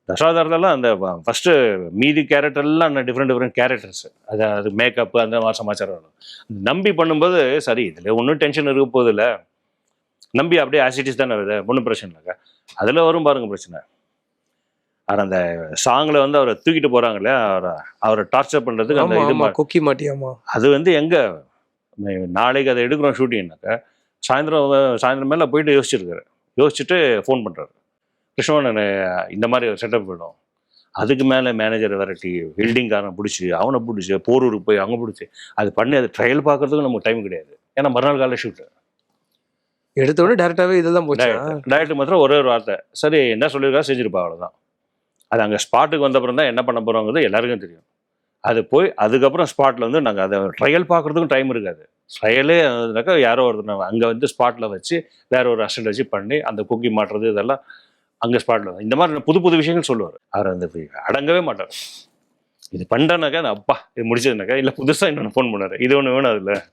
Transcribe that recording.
தசாவதாரத்தெல்லாம் அந்த ஃபர்ஸ்ட் மீதி கேரக்டர்லாம் டிஃப்ரெண்ட் கேரக்டர்ஸ். அது மேக்கப் அந்த மாதிரி சமாச்சாரம் வரும். நம்பி பண்ணும்போது சரி இதில் ஒன்றும் டென்ஷன் இருக்க போகுது இல்லை, நம்பி அப்படியே ஆசிட்டிஸ் தானே வருது, ஒன்றும் பிரச்சனை இல்லைங்க. அதில் வரும் பாருங்க பிரச்சனை. ஆனால் அந்த சாங்கில் வந்து அவரை தூக்கிட்டு போகிறாங்க இல்லையா, அவரை டார்ச்சர் பண்ணுறதுக்கு அந்த இது கொக்கி மாட்டியாமா, அது வந்து எங்கே நாளைக்கு அதை எடுக்கிறோம் ஷூட்டிங்னாக்கா சாயந்தரம் மேலே போயிட்டு யோசிச்சுட்டு ஃபோன் பண்ணுறாரு, கிருஷ்ணவன் இந்த மாதிரி ஒரு செட்டப் வேணும். அதுக்கு மேலே மேனேஜரை விரட்டி பில்டிங்காரன் பிடிச்சி அவனை பிடிச்சி போரூருக்கு போய் அவங்க பிடிச்சி அது பண்ணி அது ட்ரையல் பார்க்கறதுக்கு நமக்கு டைம் கிடையாது. ஏன்னா மறுநாள் காலையில் ஷூட்டு எடுத்தோடனே டேரெக்டாகவே இதெல்லாம் போச்சு. டேரக்டர் மாத்திரம் ஒரே ஒரு வார்த்தை, சரி என்ன சொல்லியிருக்கா செஞ்சிருப்பா, அவ்வளோதான். அது அங்கே ஸ்பாட்டுக்கு வந்தப்புறம் தான் என்ன பண்ண போகிறோங்கிறது எல்லாருக்கும் தெரியும். அது போய் அதுக்கப்புறம் ஸ்பாட்டில் வந்து நாங்கள் அதை ட்ரையல் பார்க்குறதுக்கும் டைம் இருக்காது. ட்ரையலே இருந்தாக்கா யாரோ ஒருத்தர் அங்கே வந்து ஸ்பாட்டில் வச்சு வேற ஒரு அசிஸ்டன்ட் வச்சு பண்ணி அந்த குக்கி மாட்டுறது இதெல்லாம் அங்கே ஸ்பாட்டில் இந்த மாதிரி புது விஷயங்கள் சொல்லுவார். அவர் அந்த அடங்கவே மாட்டார். இது பண்ணுறேனாக்கா அப்பா இது முடிச்சதுனாக்கா இல்லை புதுசாக இன்னொன்று ஃபோன் பண்ணார், இது ஒன்று வேணும் அதில்